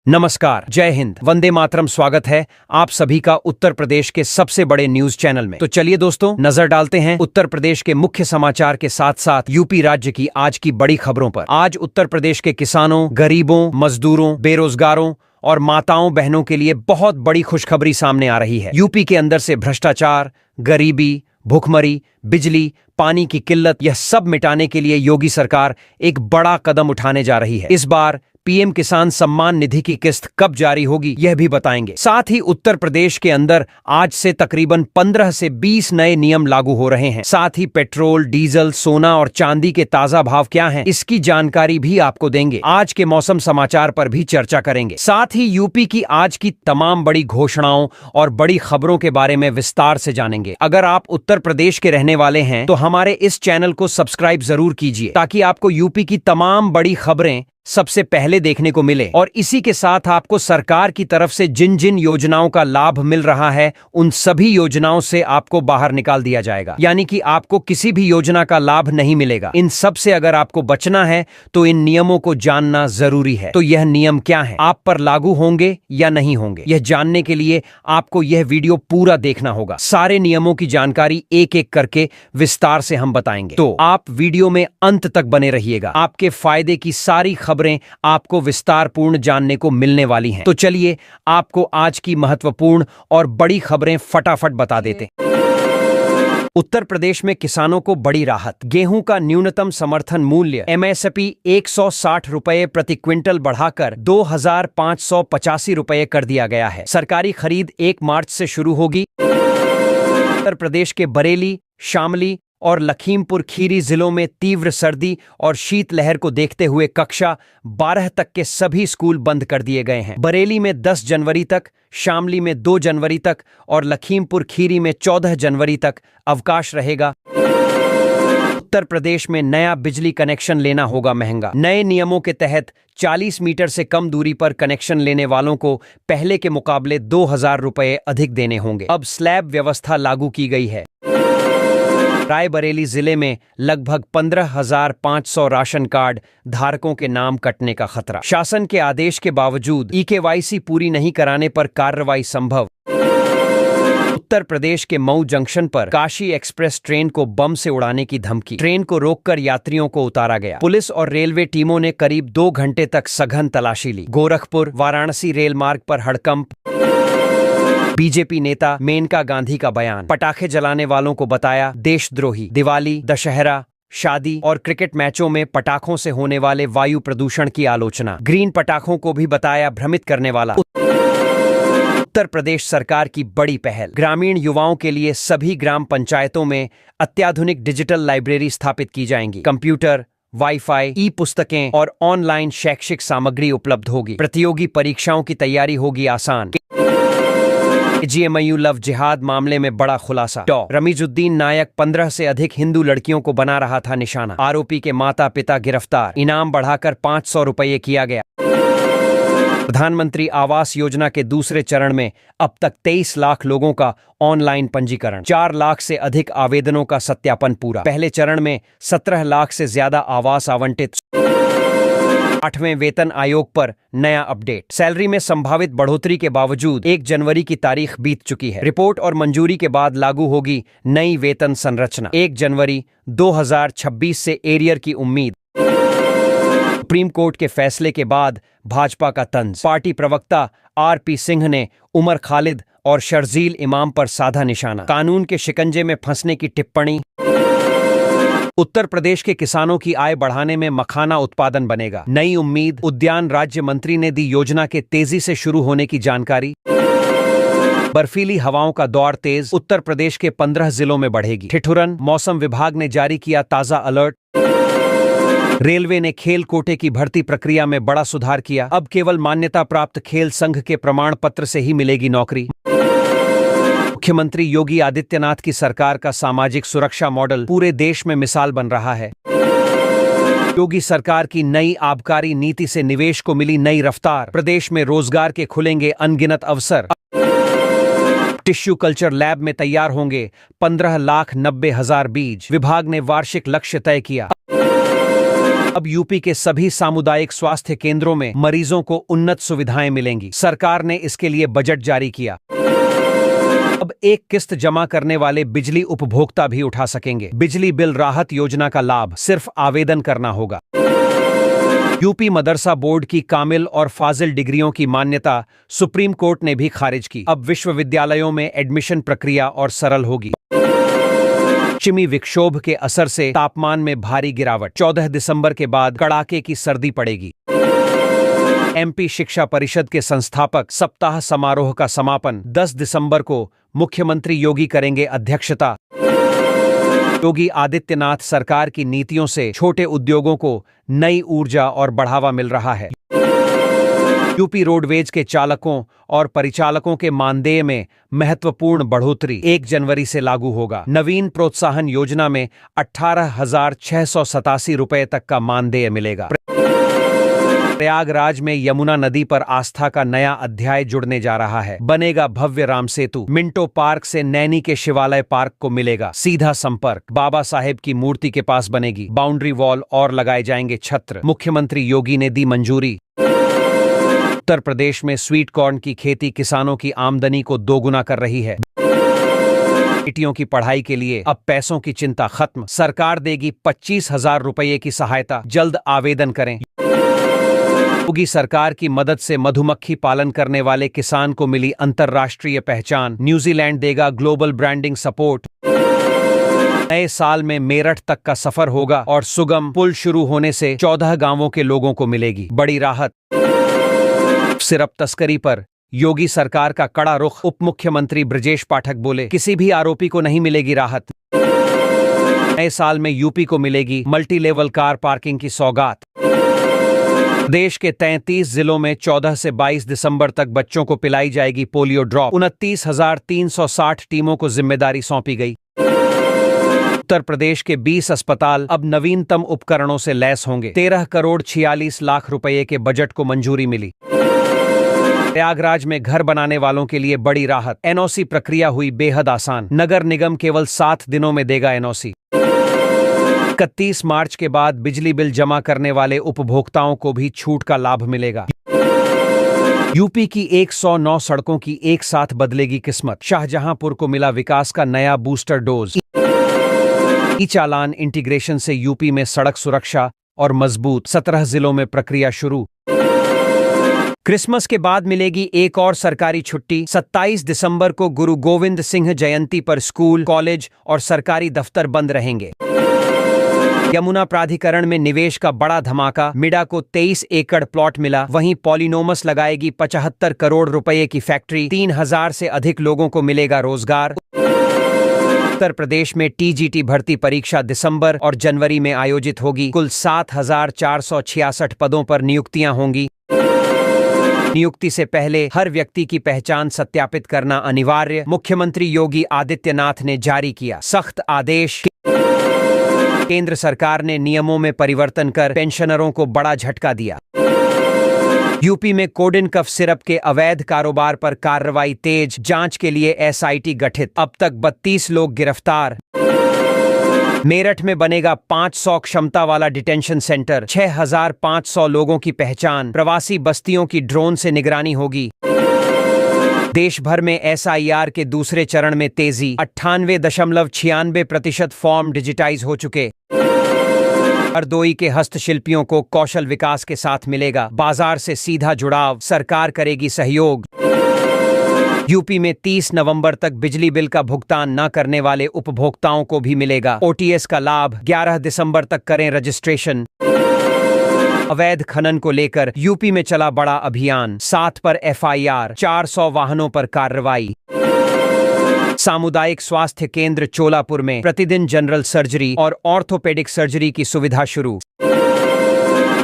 नमस्कार, जय हिंद, वंदे मातरम। स्वागत है आप सभी का उत्तर प्रदेश के सबसे बड़े न्यूज चैनल में। तो चलिए दोस्तों, नजर डालते हैं उत्तर प्रदेश के मुख्य समाचार के साथ साथ यूपी राज्य की आज की बड़ी खबरों पर। आज उत्तर प्रदेश के किसानों, गरीबों, मजदूरों, बेरोजगारों और माताओं बहनों के लिए बहुत बड़ी खुशखबरी सामने आ रही है। यूपी के अंदर से भ्रष्टाचार, गरीबी, भुखमरी, बिजली, पानी की किल्लत, यह सब मिटाने के लिए योगी सरकार एक बड़ा कदम उठाने जा रही है। इस बार पीएम किसान सम्मान निधि की किस्त कब जारी होगी, यह भी बताएंगे। साथ ही उत्तर प्रदेश के अंदर आज से तकरीबन 15 से 20 नए नियम लागू हो रहे हैं। साथ ही पेट्रोल, डीजल, सोना और चांदी के ताजा भाव क्या हैं, इसकी जानकारी भी आपको देंगे। आज के मौसम समाचार पर भी चर्चा करेंगे। साथ ही यूपी की आज की तमाम बड़ी घोषणाओं और बड़ी खबरों के बारे में विस्तार से जानेंगे। अगर आप उत्तर प्रदेश के रहने वाले हैं तो हमारे इस चैनल को सब्सक्राइब जरूर कीजिए, ताकि आपको यूपी की तमाम बड़ी खबरें सबसे पहले देखने को मिले। और इसी के साथ आपको सरकार की तरफ से जिन जिन योजनाओं का लाभ मिल रहा है, उन सभी योजनाओं से आपको बाहर निकाल दिया जाएगा। यानी कि आपको किसी भी योजना का लाभ नहीं मिलेगा। इन सब से अगर आपको बचना है तो इन नियमों को जानना जरूरी है। तो यह नियम क्या है, आप पर लागू होंगे या नहीं होंगे, यह जानने के लिए आपको यह वीडियो पूरा देखना होगा। सारे नियमों की जानकारी एक एक करके विस्तार से हम बताएंगे, तो आप वीडियो में अंत तक बने रहिएगा। आपके फायदे की सारी खबरें आपको विस्तारपूर्ण जानने को मिलने वाली हैं। तो चलिए आपको आज की महत्वपूर्ण और बड़ी खबरें फटाफट बता देते हैं। उत्तर प्रदेश में किसानों को बड़ी राहत। गेहूं का न्यूनतम समर्थन मूल्य MSP 160 रुपये प्रति क्विंटल बढ़ाकर 2585 रुपये कर दिया गया है। सरकारी खरीद 1 मार्च से शुरू होगी। उत्तर प्रदेश के बरेली, शामली और लखीमपुर खीरी जिलों में तीव्र सर्दी और शीतलहर को देखते हुए कक्षा 12 तक के सभी स्कूल बंद कर दिए गए हैं। बरेली में 10 जनवरी तक, शामली में 2 जनवरी तक और लखीमपुर खीरी में 14 जनवरी तक अवकाश रहेगा। उत्तर प्रदेश में नया बिजली कनेक्शन लेना होगा महंगा। नए नियमों के तहत 40 मीटर से कम दूरी पर कनेक्शन लेने वालों को पहले के मुकाबले 2000 रुपये अधिक देने होंगे। अब स्लैब व्यवस्था लागू की गई है। रायबरेली जिले में लगभग 15,500 राशन कार्ड धारकों के नाम कटने का खतरा। शासन के आदेश के बावजूद EKYC पूरी नहीं कराने पर कार्रवाई संभव। उत्तर प्रदेश के मऊ जंक्शन पर काशी एक्सप्रेस ट्रेन को बम से उड़ाने की धमकी। ट्रेन को रोककर यात्रियों को उतारा गया। पुलिस और रेलवे टीमों ने करीब 2 घंटे तक सघन तलाशी ली। गोरखपुर वाराणसी रेल मार्ग पर हड़कंप। बीजेपी नेता मेनका गांधी का बयान। पटाखे जलाने वालों को बताया देशद्रोही। दिवाली, दशहरा, शादी और क्रिकेट मैचों में पटाखों से होने वाले वायु प्रदूषण की आलोचना। ग्रीन पटाखों को भी बताया भ्रमित करने वाला। उत्तर प्रदेश सरकार की बड़ी पहल। ग्रामीण युवाओं के लिए सभी ग्राम पंचायतों में अत्याधुनिक डिजिटल लाइब्रेरी स्थापित की जाएंगी। कंप्यूटर, वाईफाई, ई-पुस्तकें और ऑनलाइन शैक्षिक सामग्री उपलब्ध होगी। प्रतियोगी परीक्षाओं की तैयारी होगी आसान। GMU लव जिहाद मामले में बड़ा खुलासा। रमीजुद्दीन नायक 15 से अधिक हिंदू लड़कियों को बना रहा था निशाना। आरोपी के माता पिता गिरफ्तार। इनाम बढ़ाकर 500 रुपये किया गया। प्रधानमंत्री आवास योजना के दूसरे चरण में अब तक 23 लाख लोगों का ऑनलाइन पंजीकरण। 4 लाख से अधिक आवेदनों का सत्यापन पूरा। पहले चरण में 17 लाख से ज्यादा आवास आवंटित। 8वें वेतन आयोग पर नया अपडेट। सैलरी में संभावित बढ़ोतरी के बावजूद 1 जनवरी की तारीख बीत चुकी है। रिपोर्ट और मंजूरी के बाद लागू होगी नई वेतन संरचना। 1 जनवरी 2026 से एरियर की उम्मीद। सुप्रीम कोर्ट के फैसले के बाद भाजपा का तंज। पार्टी प्रवक्ता RP सिंह ने उमर खालिद और शर्जील इमाम पर साधा निशाना। कानून के शिकंजे में फंसने की टिप्पणी। उत्तर प्रदेश के किसानों की आय बढ़ाने में मखाना उत्पादन बनेगा। नई उम्मीद। उद्यान राज्य मंत्री ने दी योजना के तेजी से शुरू होने की जानकारी। बर्फीली हवाओं का दौर तेज। उत्तर प्रदेश के 15 जिलों में बढ़ेगी ठिठुरन। मौसम विभाग ने जारी किया ताजा अलर्ट। रेलवे ने खेल कोटे की भर्ती प्रक्रिया में बड़ा सुधार किया। अब केवल मान्यता प्राप्त खेल संघ के प्रमाण पत्र से ही मिलेगी नौकरी। मुख्यमंत्री योगी आदित्यनाथ की सरकार का सामाजिक सुरक्षा मॉडल पूरे देश में मिसाल बन रहा है। योगी सरकार की नई आबकारी नीति से निवेश को मिली नई रफ्तार। प्रदेश में रोजगार के खुलेंगे अनगिनत अवसर। टिश्यू कल्चर लैब में तैयार होंगे 15,90,000 बीज। विभाग ने वार्षिक लक्ष्य तय किया। अब यूपी के सभी सामुदायिक स्वास्थ्य केंद्रों में मरीजों को उन्नत सुविधाएं मिलेंगी। सरकार ने इसके लिए बजट जारी किया। अब एक किस्त जमा करने वाले बिजली उपभोक्ता भी उठा सकेंगे बिजली बिल राहत योजना का लाभ। सिर्फ आवेदन करना होगा। यूपी मदरसा बोर्ड की कामिल और फाजिल डिग्रियों की मान्यता सुप्रीम कोर्ट ने भी खारिज की। अब विश्वविद्यालयों में एडमिशन प्रक्रिया और सरल होगी। पश्चिमी विक्षोभ के असर से तापमान में भारी गिरावट। 14 दिसंबर के बाद कड़ाके की सर्दी पड़ेगी। एमपी शिक्षा परिषद के संस्थापक सप्ताह समारोह का समापन 10 दिसंबर को मुख्यमंत्री योगी करेंगे अध्यक्षता। योगी आदित्यनाथ सरकार की नीतियों से छोटे उद्योगों को नई ऊर्जा और बढ़ावा मिल रहा है। यूपी रोडवेज के चालकों और परिचालकों के मानदेय में महत्वपूर्ण बढ़ोतरी 1 जनवरी से लागू होगा। नवीन प्रोत्साहन योजना में 18,687 रुपए तक का मानदेय मिलेगा। प्रयागराज में यमुना नदी पर आस्था का नया अध्याय जुड़ने जा रहा है। बनेगा भव्य राम सेतु। मिंटो पार्क से नैनी के शिवालय पार्क को मिलेगा सीधा संपर्क। बाबा साहेब की मूर्ति के पास बनेगी बाउंड्री वॉल और लगाए जाएंगे छत्र। मुख्यमंत्री योगी ने दी मंजूरी। उत्तर प्रदेश में स्वीट कॉर्न की खेती किसानों की आमदनी को दोगुना कर रही है। बेटियों की पढ़ाई के लिए अब पैसों की चिंता खत्म। सरकार देगी 25,000 रुपये की सहायता। जल्द आवेदन करें। योगी सरकार की मदद से मधुमक्खी पालन करने वाले किसान को मिली अंतर्राष्ट्रीय पहचान। न्यूजीलैंड देगा ग्लोबल ब्रांडिंग सपोर्ट। नए साल में मेरठ तक का सफर होगा और सुगम पुल शुरू होने से 14 गांवों के लोगों को मिलेगी बड़ी राहत। सिरप तस्करी पर योगी सरकार का कड़ा रुख। उप मुख्यमंत्री ब्रजेश पाठक बोले, किसी भी आरोपी को नहीं मिलेगी राहत। नए साल में यूपी को मिलेगी मल्टी लेवल कार पार्किंग की सौगात। देश के 33 जिलों में 14 से 22 दिसंबर तक बच्चों को पिलाई जाएगी पोलियो ड्रॉप। 29,360 टीमों को जिम्मेदारी सौंपी गई। उत्तर प्रदेश के 20 अस्पताल अब नवीनतम उपकरणों से लैस होंगे। 13 करोड़ 46 लाख रुपए के बजट को मंजूरी मिली। प्रयागराज में घर बनाने वालों के लिए बड़ी राहत। एनओसी प्रक्रिया हुई बेहद आसान। नगर निगम केवल 7 दिनों में देगा एनओसी। 31 मार्च के बाद बिजली बिल जमा करने वाले उपभोक्ताओं को भी छूट का लाभ मिलेगा। यूपी की 109 सड़कों की एक साथ बदलेगी किस्मत। शाहजहांपुर को मिला विकास का नया बूस्टर डोज। ई चालान इंटीग्रेशन से यूपी में सड़क सुरक्षा और मजबूत। 17 जिलों में प्रक्रिया शुरू। क्रिसमस के बाद मिलेगी एक और सरकारी छुट्टी। 27 दिसंबर को गुरु गोविंद सिंह जयंती पर स्कूल, कॉलेज और सरकारी दफ्तर बंद रहेंगे। यमुना प्राधिकरण में निवेश का बड़ा धमाका। मिडा को 23 एकड़ प्लॉट मिला। वहीं पॉलिनोमस लगाएगी 75 करोड़ रुपए की फैक्ट्री। 3,000 से अधिक लोगों को मिलेगा रोजगार। उत्तर प्रदेश में टीजीटी भर्ती परीक्षा दिसंबर और जनवरी में आयोजित होगी। कुल 7,466 पदों पर नियुक्तियां होंगी। नियुक्ति से पहले हर व्यक्ति की पहचान सत्यापित करना अनिवार्य। मुख्यमंत्री योगी आदित्यनाथ ने जारी किया सख्त आदेश। केंद्र सरकार ने नियमों में परिवर्तन कर पेंशनरों को बड़ा झटका दिया। यूपी में कोडिन कफ सिरप के अवैध कारोबार पर कार्रवाई तेज। जांच के लिए एसआईटी गठित। अब तक 32 लोग गिरफ्तार। मेरठ में बनेगा 500 क्षमता वाला डिटेंशन सेंटर। 6,500 लोगों की पहचान। प्रवासी बस्तियों की ड्रोन से निगरानी होगी। देश भर में एसआईआर के दूसरे चरण में तेजी। 98.96% फॉर्म डिजिटाइज हो चुके। हरदोई के हस्तशिल्पियों को कौशल विकास के साथ मिलेगा बाजार से सीधा जुड़ाव। सरकार करेगी सहयोग। यूपी में 30 नवंबर तक बिजली बिल का भुगतान न करने वाले उपभोक्ताओं को भी मिलेगा ओटीएस का लाभ। 11 दिसंबर तक करें रजिस्ट्रेशन। अवैध खनन को लेकर यूपी में चला बड़ा अभियान। 7 पर एफआईआर। 400 वाहनों पर कार्रवाई। सामुदायिक स्वास्थ्य केंद्र चोलापुर में प्रतिदिन जनरल सर्जरी और ऑर्थोपेडिक सर्जरी की सुविधा शुरू।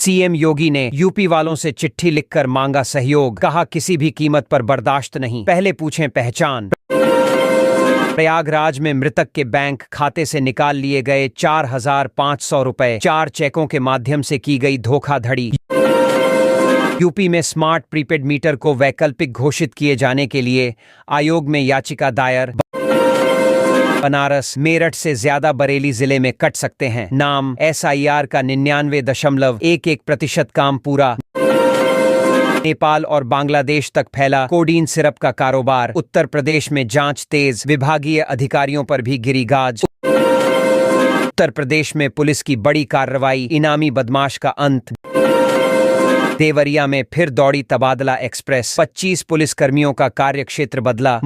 सीएम योगी ने यूपी वालों से चिट्ठी लिखकर मांगा सहयोग। कहा किसी भी कीमत पर बर्दाश्त नहीं, पहले पूछें पहचान। प्रयागराज में मृतक के बैंक खाते से निकाल लिए गए 4,500 रुपए। 4 चेकों के माध्यम से की गई धोखाधड़ी। यूपी में स्मार्ट प्रीपेड मीटर को वैकल्पिक घोषित किए जाने के लिए आयोग में याचिका दायर। बनारस मेरठ से ज्यादा बरेली जिले में कट सकते हैं नाम। SIR का 99.11% काम पूरा। नेपाल और बांग्लादेश तक फैला कोडीन सिरप का कारोबार। उत्तर प्रदेश में जांच तेज, विभागीय अधिकारियों पर भी गिरी गाज। उत्तर प्रदेश में पुलिस की बड़ी कार्रवाई, इनामी बदमाश का अंत। देवरिया में फिर दौड़ी तबादला एक्सप्रेस, 25 पुलिसकर्मियों का कार्यक्षेत्र बदला।